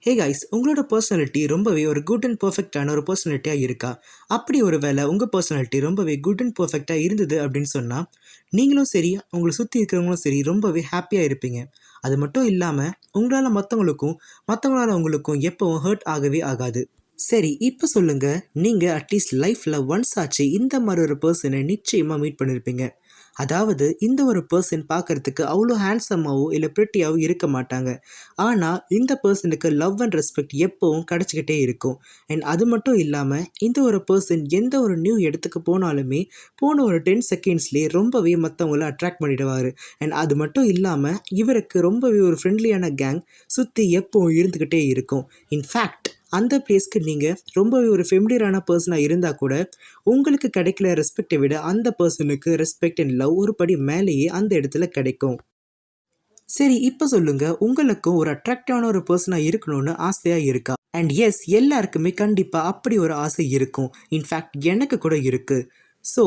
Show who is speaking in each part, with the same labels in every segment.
Speaker 1: Hey guys, உங்களோட personality ரொம்பவே ஒரு குட் அண்ட் பர்ஃபெக்டான ஒரு பர்சனாலிட்டியாக இருக்கா? அப்படி ஒரு வேளை உங்கள் பர்சனாலிட்டி ரொம்பவே குட் அண்ட் பர்ஃபெக்டாக இருந்தது அப்படின்னு சொன்னால், நீங்களும் சரி, உங்களை சுற்றி இருக்கிறவங்களும் சரி ரொம்பவே ஹாப்பியாக இருப்பீங்க. அது மட்டும் இல்லாமல் உங்களால் மற்றவங்களால உங்களுக்கும் எப்பவும் ஹர்ட் ஆகவே ஆகாது. சரி, இப்போ சொல்லுங்க, நீங்கள் அட்லீஸ்ட் லைஃப்பில் ஒன்ஸ் ஆச்சு இந்த மாதிரி ஒரு பர்சனை நிச்சயமாக மீட் பண்ணியிருப்பீங்க. அதாவது இந்த ஒரு பர்சன் பார்க்கறதுக்கு அவ்வளோ ஹேண்ட்ஸமாவோ இல்லை ப்ரிட்டியாவோ இருக்க மாட்டாங்க. ஆனால் இந்த பர்சனுக்கு லவ் அண்ட் ரெஸ்பெக்ட் எப்போவும் கிடச்சிக்கிட்டே இருக்கும். அண்ட் அது மட்டும் இல்லாமல் இந்த ஒரு பர்சன் எந்த ஒரு நியூ இடத்துக்கு போனாலுமே போன ஒரு 10 செகண்ட்ஸ்லேயே ரொம்பவே மற்றவங்கள அட்ராக்ட் பண்ணிடுவார். அண்ட் அது மட்டும் இல்லாமல் இவருக்கு ரொம்பவே ஒரு ஃப்ரெண்ட்லியான கேங் சுற்றி எப்போவும் இருந்துக்கிட்டே இருக்கும். இன்ஃபேக்ட் அந்த பிளேஸ்க்கு நீங்கள் ரொம்பவே ஒரு ஃபெமிலியரான பர்சனாக இருந்தால் கூட உங்களுக்கு கிடைக்கல ரெஸ்பெக்டை விட அந்த பர்சனுக்கு ரெஸ்பெக்ட் அண்ட் லவ் ஒரு படி மேலேயே அந்த இடத்துல கிடைக்கும். சரி, இப்போ சொல்லுங்க, உங்களுக்கும் ஒரு அட்ராக்டிவான ஒரு பர்சனாக இருக்கணும்னு ஆசையாக இருக்கா? அண்ட் எஸ், எல்லாருக்குமே கண்டிப்பாக அப்படி ஒரு ஆசை இருக்கும். இன்ஃபேக்ட் எனக்கு கூட இருக்குது. ஸோ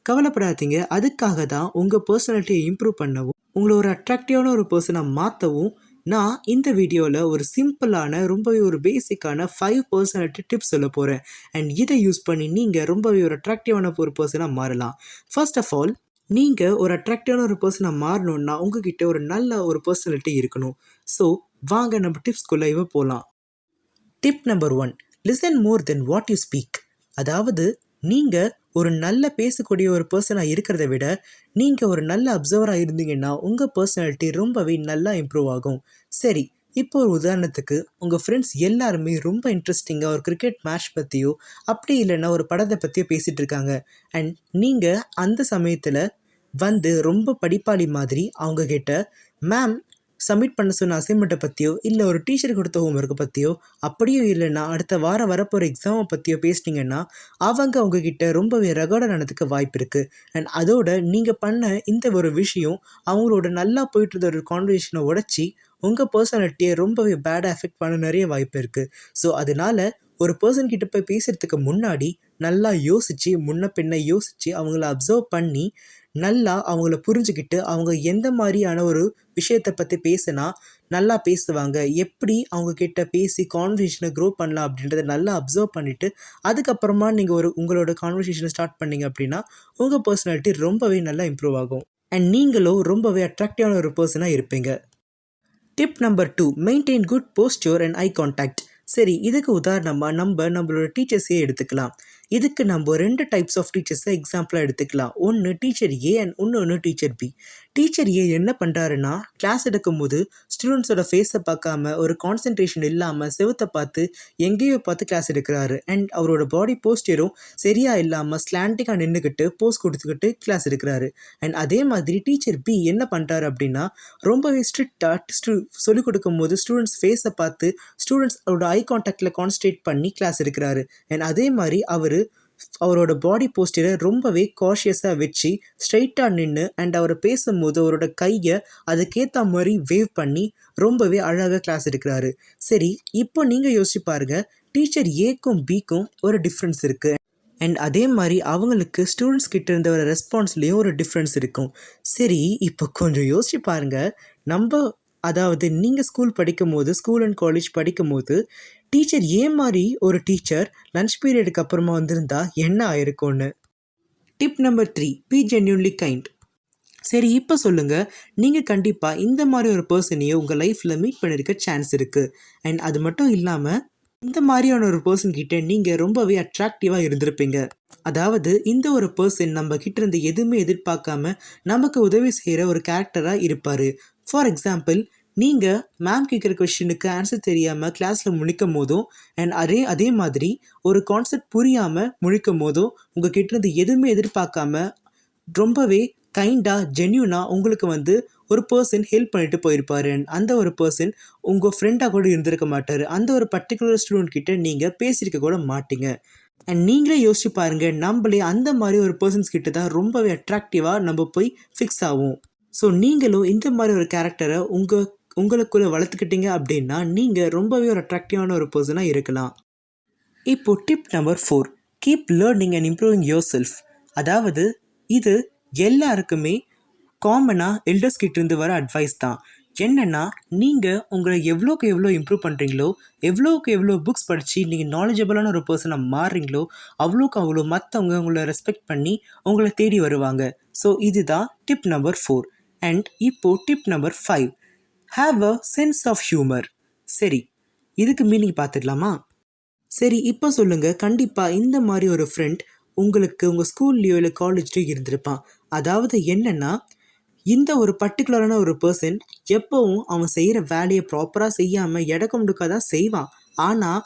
Speaker 1: கவலைப்படாதீங்க, அதுக்காக தான் உங்கள் பர்சனாலிட்டியை இம்ப்ரூவ் பண்ணவும் உங்களை ஒரு அட்ராக்டிவான ஒரு பர்சனாக மாற்றவும் நான் இந்த வீடியோவில் ஒரு சிம்பிளான ரொம்பவே ஒரு பேசிக்கான 5 பர்சனாலிட்டி டிப்ஸ் சொல்ல போகிறேன். அண்ட் இதை யூஸ் பண்ணி நீங்கள் ரொம்பவே ஒரு அட்ராக்டிவான ஒரு பர்சனாக மாறலாம். ஃபர்ஸ்ட் ஆஃப் ஆல், நீங்கள் ஒரு அட்ராக்டிவான ஒரு பர்சனாக மாறணுன்னா உங்ககிட்ட ஒரு நல்ல ஒரு பர்சனாலிட்டி இருக்கணும். ஸோ வாங்க நம்ம டிப்ஸ்குள்ளே போகலாம். Tip number 1, listen more then what you speak. அதாவது நீங்கள் ஒரு நல்ல பேசக்கூடிய ஒரு பர்சனாக இருக்கிறத விட நீங்கள் ஒரு நல்ல அப்சர்வராக இருந்தீங்கன்னா உங்கள் பர்சனாலிட்டி ரொம்பவே நல்லா இம்ப்ரூவ் ஆகும். சரி, இப்போ ஒரு உதாரணத்துக்கு உங்கள் ஃப்ரெண்ட்ஸ் எல்லாருமே ரொம்ப இன்ட்ரெஸ்டிங்காக ஒரு கிரிக்கெட் மேட்ச் பற்றியோ அப்படி இல்லைன்னா ஒரு படத்தை பற்றியோ பேசிகிட்டு இருக்காங்க. அண்ட் நீங்கள் அந்த சமயத்தில் ரொம்ப படிப்பாளி மாதிரி அவங்கக்கிட்ட மேம் சப்மிட் பண்ண சொன்ன அசைன்மெண்ட்டை பற்றியோ இல்லை ஒரு டீச்சர் கொடுத்த ஹோம்ஒர்க்கை பற்றியோ அப்படியும் இல்லைன்னா அடுத்த வாரம் வரப்போகிற எக்ஸாமை பற்றியோ பேசினீங்கன்னா அவங்க அவங்கக்கிட்ட ரொம்பவே ரெகார்டாக ஆனதுக்கு வாய்ப்பு இருக்குது. அண்ட் அதோட நீங்கள் பண்ண இந்த ஒரு விஷயம் அவங்களோட நல்லா போயிட்டு இருந்த ஒரு கான்வர்சேஷனை உடச்சி உங்கள் பர்சனாலிட்டியை ரொம்பவே பேடாக எஃபெக்ட் பண்ண நிறைய வாய்ப்பு இருக்குது. ஸோ அதனால் ஒரு பர்சன் கிட்ட போய் பேசுகிறதுக்கு முன்னாடி நல்லா யோசித்து முன்ன பின்ன யோசித்து அவங்கள அப்சர்வ் பண்ணி நல்லா அவங்கள புரிஞ்சுக்கிட்டு அவங்க எந்த மாதிரியான ஒரு விஷயத்தை பற்றி பேசினா நல்லா பேசுவாங்க, எப்படி அவங்கக்கிட்ட பேசி கான்வர்சேஷனை க்ரோ பண்ணலாம் அப்படின்றத நல்லா அப்சர்வ் பண்ணிவிட்டு அதுக்கப்புறமா நீங்கள் உங்களோட கான்வர்சேஷனை ஸ்டார்ட் பண்ணிங்க அப்படின்னா உங்கள் பர்சனாலிட்டி ரொம்பவே நல்லா இம்ப்ரூவ் ஆகும். அண்ட் நீங்களும் ரொம்பவே அட்ராக்டிவான ஒரு பர்சனாக இருப்பீங்க. Tip number 2, maintain good posture and eye contact. சரி, இதுக்கு உதாரணமாக நம்மளோட டீச்சர்ஸே எடுத்துக்கலாம். இதுக்கு நம்ம 2 டைப்ஸ் ஆஃப் டீச்சர்ஸை எக்ஸாம்பிளாக எடுத்துக்கலாம். ஒன்று டீச்சர் ஏ அண்ட் இன்னொன்று டீச்சர் பி. டீச்சர் ஏ என்ன பண்ணுறாருன்னா, கிளாஸ் எடுக்கும்போது ஸ்டூடெண்ட்ஸோட ஃபேஸை பார்க்காம ஒரு கான்சன்ட்ரேஷன் இல்லாமல் செவுத்தை பார்த்து எங்கேயோ பார்த்து கிளாஸ் எடுக்கிறாரு. அண்ட் அவரோட பாடி போஸ்டரும் சரியாக இல்லாமல் ஸ்லாண்டிங்காக நின்றுக்கிட்டு போஸ் கொடுத்துக்கிட்டு கிளாஸ் எடுக்கிறாரு. அண்ட் அதே மாதிரி டீச்சர் பி என்ன பண்ணுறாரு அப்படின்னா, ரொம்பவே ஸ்ட்ரிக்டாக சொல்லிக் கொடுக்கும் போது ஸ்டூடெண்ட்ஸ் ஃபேஸை பார்த்து ஸ்டூடெண்ட்ஸ் அவரோட ஐ கான்டாக்டில் கான்சன்ட்ரேட் பண்ணி கிளாஸ் எடுக்கிறாரு. அண்ட் அதே மாதிரி அவரோட பாடி போஸ்டரை ரொம்பவே காஷியஸாக வச்சு ஸ்ட்ரைட்டாக நின்று அண்ட் அவர் பேசும்போது அவரோட கையை அதுக்கேற்ற மாதிரி வேவ் பண்ணி ரொம்பவே அழகாக கிளாஸ் எடுக்கிறாரு. சரி, இப்போ நீங்கள் யோசிச்சு பாருங்க, டீச்சர் ஏக்கும் பிக்கும் ஒரு டிஃப்ரென்ஸ் இருக்குது. அண்ட் அதே மாதிரி அவங்களுக்கு ஸ்டூடெண்ட்ஸ் கிட்ட இருந்த ஒரு ரெஸ்பான்ஸ்லேயும் ஒரு டிஃப்ரென்ஸ் இருக்கும். சரி, இப்போ கொஞ்சம் யோசிச்சு பாருங்கள், அதாவது நீங்கள் ஸ்கூல் அண்ட் காலேஜ் படிக்கும்போது டீச்சர் மாதிரி ஒரு டீச்சர் லன்ச் பீரியடுக்கு அப்புறமா வந்திருந்தா என்ன ஆயிருக்கும்னு. Tip number 3, be genuinely kind. சரி, இப்போ சொல்லுங்கள், நீங்கள் கண்டிப்பாக இந்த மாதிரி ஒரு பர்சனையே உங்கள் லைஃப்பில் மீட் பண்ணியிருக்க சான்ஸ் இருக்குது. அண்ட் அது மட்டும் இல்லாமல் இந்த மாதிரியான ஒரு பர்சன் கிட்ட நீங்கள் ரொம்பவே அட்ராக்டிவாக இருந்திருப்பீங்க. அதாவது இந்த ஒரு பர்சன் நம்ம கிட்ட இருந்து எதுவுமே எதிர்பார்க்காம நமக்கு உதவி செய்கிற ஒரு கேரக்டராக இருப்பார். ஃபார் எக்ஸாம்பிள், நீங்கள் மேம் கேட்குற கொஷினுக்கு ஆன்சர் தெரியாமல் கிளாஸில் முழிக்கும் போதும் அண்ட் அதே மாதிரி ஒரு கான்செப்ட் புரியாமல் முழிக்கும் போதும் உங்கள் கிட்டேருந்து எதுவுமே எதிர்பார்க்காம ரொம்பவே கைண்டாக ஜென்யூனாக உங்களுக்கு ஒரு பர்சன் ஹெல்ப் பண்ணிட்டு போயிருப்பாரு. அண்ட் அந்த ஒரு பர்சன் உங்கள் ஃப்ரெண்டாக கூட இருந்திருக்க மாட்டார். அந்த ஒரு பர்டிகுலர் ஸ்டூடெண்ட் கிட்ட நீங்கள் பேசியிருக்க கூட மாட்டீங்க. அண்ட் நீங்களே யோசிச்சு பாருங்கள், நம்மளே அந்த மாதிரி ஒரு பர்சன்ஸ் கிட்ட தான் ரொம்பவே அட்ராக்டிவாக நம்ம போய் ஃபிக்ஸ் ஆகும். ஸோ நீங்களும் இந்த மாதிரி ஒரு கேரக்டரை உங்களுக்குள்ளே வளர்த்துக்கிட்டீங்க அப்படின்னா நீங்கள் ரொம்பவே ஒரு அட்ராக்டிவான ஒரு பர்சனாக இருக்கலாம். இப்போது tip number 4, keep learning and improving yourself. அதாவது இது எல்லாருக்குமே காமனாக எல்டர்ஸ் கிட்டேருந்து வர அட்வைஸ் தான். என்னன்னா, நீங்க உங்கள எவ்வளோக்கு எவ்வளோ இம்ப்ரூவ் பண்றீங்களோ, எவ்வளோக்கு எவ்வளோ புக்ஸ் படிச்சு நீங்க நாலேட்ஜபிளான ஒரு பெர்சனா மாறுறீங்களோ, அவ்வளோக்கு அவ்வளோ மத்தவங்க உங்கள ரெஸ்பெக்ட் பண்ணி உங்கள தேடி வருவாங்க. ஸோ இதுதான் டிப் நம்பர் 4. அண்ட் இப்போ tip number 5. Have a sense of humour. சரி, இதுக்கு மீனிங் பார்த்துடலாமா? சரி, இப்போ சொல்லுங்க. கண்டிப்பா இந்த மாரி ஒரு ஃப்ரெண்ட் உங்களுக்கு உங்க ஸ்கூல்லயோ இல்ல காலேஜ்லயோ இருந்திருப்பான். அதாவது என்னன்னா, இந்த ஒரு பர்ட்டிகுலரான ஒரு பெர்சன் எப்பவும் அவன் செய்கிற வேலையை ப்ராப்பராக செய்யாமல் எடக்க முடுக்கா தான் செய்வான். ஆனால்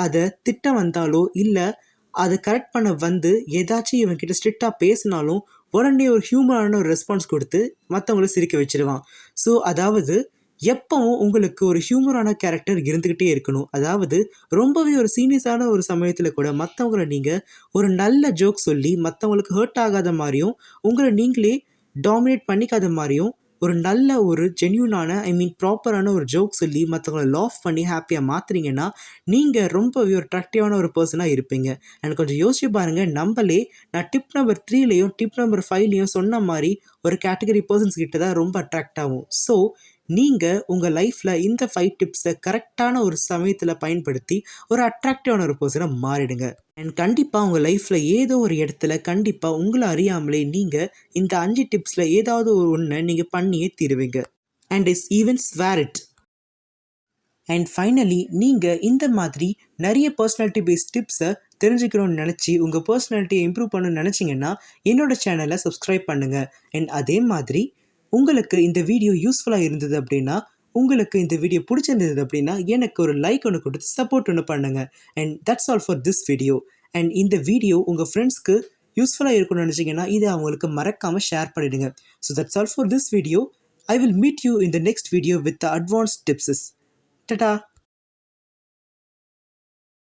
Speaker 1: அதை திட்ட வந்தாலோ இல்லை அதை கரெக்ட் பண்ண வந்து ஏதாச்சும் இவன்கிட்ட ஸ்ட்ரிக்டாக பேசினாலும் உடனே ஒரு ஹியூமரான ஒரு ரெஸ்பான்ஸ் கொடுத்து மற்றவங்கள சிரிக்க வச்சிருவான். ஸோ அதாவது எப்பவும் உங்களுக்கு ஒரு ஹியூமரான கேரக்டர் இருந்துக்கிட்டே இருக்கணும். அதாவது ரொம்பவே ஒரு சீரியஸான ஒரு சமயத்தில் கூட மற்றவங்கள நீங்கள் ஒரு நல்ல ஜோக் சொல்லி மற்றவங்களுக்கு ஹர்ட் ஆகாத மாதிரியும் உங்களை நீங்களே டாமினேட் பண்ணிக்காத மாதிரியும் ஒரு நல்ல ஒரு ஜென்யூனான ப்ராப்பரான ஒரு ஜோக் சொல்லி மற்றவங்கள லாஃப் பண்ணி ஹாப்பியாக மாற்றுறீங்கன்னா நீங்கள் ரொம்பவே ஒரு அட்ராக்டிவான ஒரு பர்சனாக இருப்பீங்க. எனக்கு கொஞ்சம் யோசிச்சு பாருங்கள். நம்மளே நான் டிப் நம்பர் 3லேயும் டிப் நம்பர் 5லேயும் சொன்ன மாதிரி ஒரு கேட்டகரி பர்சன்ஸ் கிட்ட தான் ரொம்ப அட்ராக்ட் ஆகும். ஸோ நீங்கள் உங்கள் லைஃப்பில் இந்த 5 டிப்ஸை கரெக்டான ஒரு சமயத்தில் பயன்படுத்தி ஒரு அட்ராக்டிவான ஒரு பர்சனை மாறிடுங்க. அண்ட் கண்டிப்பாக உங்கள் லைஃப்பில் ஏதோ ஒரு இடத்துல கண்டிப்பாக உங்களை அறியாமலே நீங்கள் இந்த 5 டிப்ஸில் ஏதாவது ஒரு ஒன்றை நீங்கள் பண்ணியே தீருவீங்க. And is even swear it. And finally நீங்கள் இந்த மாதிரி நிறைய பர்சனாலிட்டி பேஸ்ட் டிப்ஸை தெரிஞ்சுக்கணும்னு நினச்சி உங்கள் பர்சனாலிட்டியை இம்ப்ரூவ் பண்ணணும்னு நினச்சிங்கன்னா என்னோடய சேனலை சப்ஸ்கிரைப் பண்ணுங்கள். அண்ட் அதே மாதிரி உங்களுக்கு இந்த வீடியோ யூஸ்ஃபுல்லாக இருந்தது அப்படின்னா, உங்களுக்கு இந்த வீடியோ பிடிச்சிருந்தது அப்படின்னா எனக்கு ஒரு லைக் ஒன்று கொடுத்து சப்போர்ட் ஒன்று பண்ணுங்கள். And that's all for this video. And இந்த வீடியோ உங்கள் ஃப்ரெண்ட்ஸ்க்கு யூஸ்ஃபுல்லாக இருக்கும்னு நினச்சிங்கன்னா இதை அவங்களுக்கு மறக்காமல் ஷேர் பண்ணிவிடுங்க. So that's all for this video. I will meet you in the next video with the advanced tips. Ta-ta!